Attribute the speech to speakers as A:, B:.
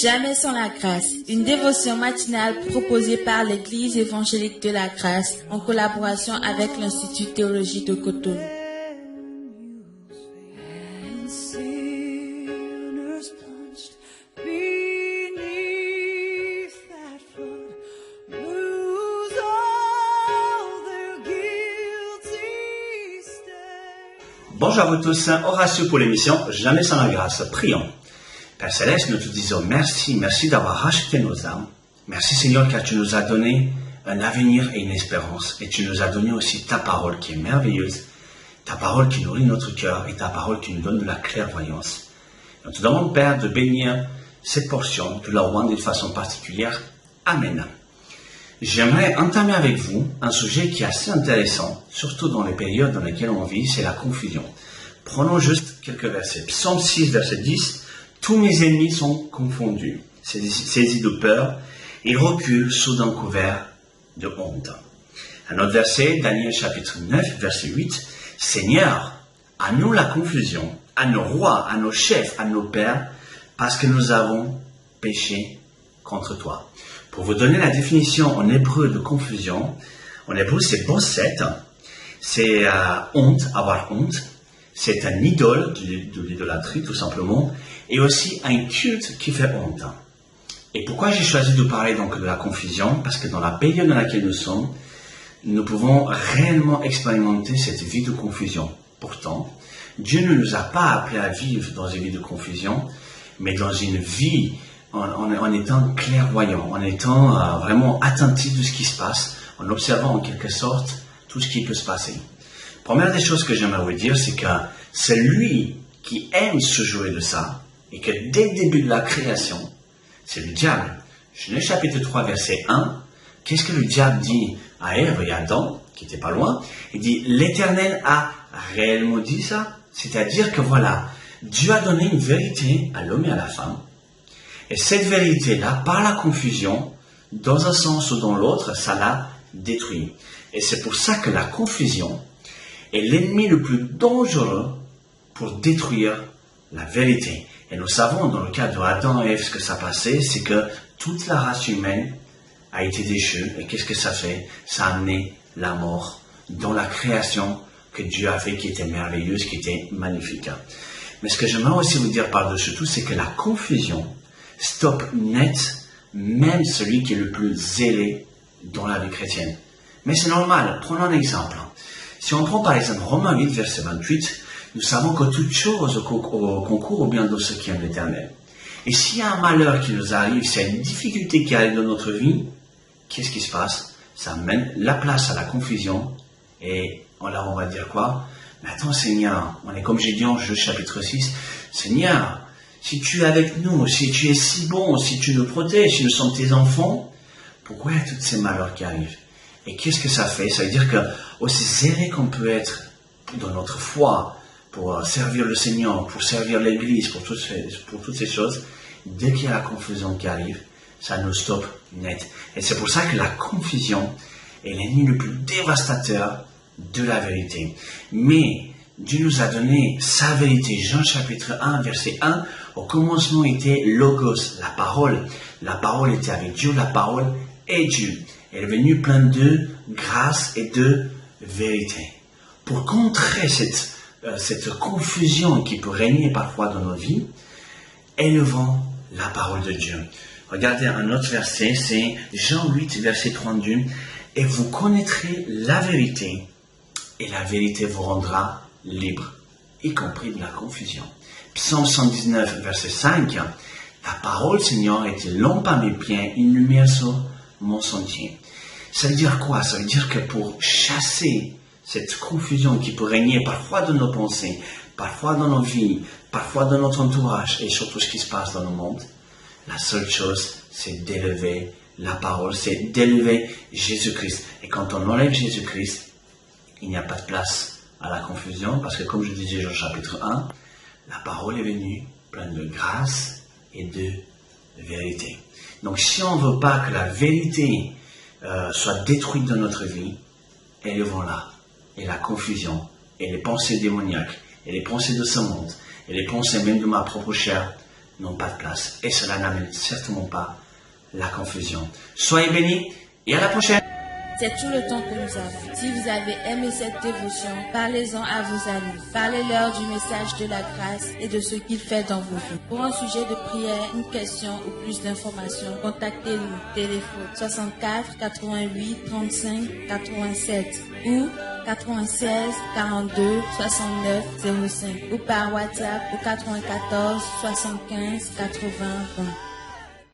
A: Jamais sans la grâce, une dévotion matinale proposée par l'Église évangélique de la grâce en collaboration avec l'Institut théologique de Cotonou.
B: Bonjour à vous tous, Horatio pour l'émission Jamais sans la grâce. Prions. Père Céleste, nous te disons merci d'avoir racheté nos âmes. Merci Seigneur car tu nous as donné un avenir et une espérance. Et tu nous as donné aussi ta parole qui est merveilleuse, ta parole qui nourrit notre cœur et ta parole qui nous donne de la clairvoyance. Nous te demandons Père de bénir cette portion, de la rendre de façon particulière. Amen. J'aimerais entamer avec vous un sujet qui est assez intéressant, surtout dans les périodes dans lesquelles on vit, c'est la confusion. Prenons juste quelques versets. Psaume 6, verset 10. Tous mes ennemis sont confondus, saisis de peur, ils reculent sous un couvert de honte. Un autre verset, Daniel chapitre 9, verset 8. Seigneur, à nous la confusion, à nos rois, à nos chefs, à nos pères, parce que nous avons péché contre toi. Pour vous donner la définition en hébreu de confusion, en hébreu c'est bosset, c'est honte, avoir honte, c'est un idole, de l'idolâtrie tout simplement, et aussi un culte qui fait honte. Et pourquoi j'ai choisi de parler donc de la confusion? Parce que dans la période dans laquelle nous sommes, nous pouvons réellement expérimenter cette vie de confusion. Pourtant, Dieu ne nous a pas appelés à vivre dans une vie de confusion, mais dans une vie en étant clairvoyant, en étant vraiment attentif de ce qui se passe, en observant en quelque sorte tout ce qui peut se passer. Première des choses que j'aimerais vous dire, c'est que celui qui aime se jouer de ça, et que dès le début de la création, c'est le diable. Genèse chapitre 3, verset 1, qu'est-ce que le diable dit à Ève et à Adam, qui n'étaient pas loin? Il dit, l'Éternel a réellement dit ça, c'est-à-dire que voilà, Dieu a donné une vérité à l'homme et à la femme, et cette vérité-là, par la confusion, dans un sens ou dans l'autre, ça l'a détruit. Et c'est pour ça que la confusion est l'ennemi le plus dangereux pour détruire la vérité. Et nous savons, dans le cas de Adam et Ève, ce que ça passait, c'est que toute la race humaine a été déchue. Et qu'est-ce que ça fait? Ça a amené la mort dans la création que Dieu a fait, qui était merveilleuse, qui était magnifique. Mais ce que j'aimerais aussi vous dire par-dessus tout, c'est que la confusion stoppe net même celui qui est le plus zélé dans la vie chrétienne. Mais c'est normal. Prenons un exemple. Si on prend par exemple Romains 8, verset 28, nous savons que toute chose concourt au bien de ceux qui aiment l'Éternel. Et s'il y a un malheur qui nous arrive, s'il y a une difficulté qui arrive dans notre vie, qu'est-ce qui se passe? Ça mène la place à la confusion. Et là, on va dire quoi? Mais attends Seigneur, on est comme j'ai dit en Juge chapitre 6, Seigneur, si tu es avec nous, si tu es si bon, si tu nous protèges, si nous sommes tes enfants, pourquoi il y a tous ces malheurs qui arrivent? Et qu'est-ce que ça fait? Ça veut dire que aussi zélé qu'on peut être dans notre foi, pour servir le Seigneur, pour servir l'Église, pour toutes ces choses, dès qu'il y a la confusion qui arrive, ça nous stoppe net. Et c'est pour ça que la confusion est l'ennemi le plus dévastateur de la vérité. Mais Dieu nous a donné sa vérité. Jean chapitre 1, verset 1, au commencement était Logos, la parole. La parole était avec Dieu, la parole est Dieu. Elle est venue pleine de grâce et de vérité. Pour contrer cette confusion qui peut régner parfois dans nos vies, élevons la parole de Dieu. Regardez un autre verset, c'est Jean 8, verset 32. Et vous connaîtrez la vérité, et la vérité vous rendra libre, y compris de la confusion. Psaume 119, verset 5. Ta parole, Seigneur, est une lampe à mes pieds, une lumière sur mon sentier. Ça veut dire quoi? Ça veut dire que pour chasser cette confusion qui peut régner parfois dans nos pensées, parfois dans nos vies, parfois dans notre entourage et surtout ce qui se passe dans le monde, la seule chose, c'est d'élever la parole, c'est d'élever Jésus-Christ. Et quand on enlève Jésus-Christ, il n'y a pas de place à la confusion, parce que comme je disais au chapitre 1, la parole est venue pleine de grâce et de vérité. Donc si on ne veut pas que la vérité soit détruite dans notre vie, élevons-la. Et la confusion, et les pensées démoniaques, et les pensées de ce monde, et les pensées même de ma propre chair, n'ont pas de place. Et cela n'amène certainement pas la confusion. Soyez bénis et à la prochaine.
A: C'est tout le temps que nous avons. Si vous avez aimé cette dévotion, parlez-en à vos amis. Parlez-leur du message de la grâce et de ce qu'il fait dans vos vies. Pour un sujet de prière, une question ou plus d'informations, contactez-nous. Téléphone 64 88 35 87 ou 96 42 69 05 ou par WhatsApp au 94 75 80 20.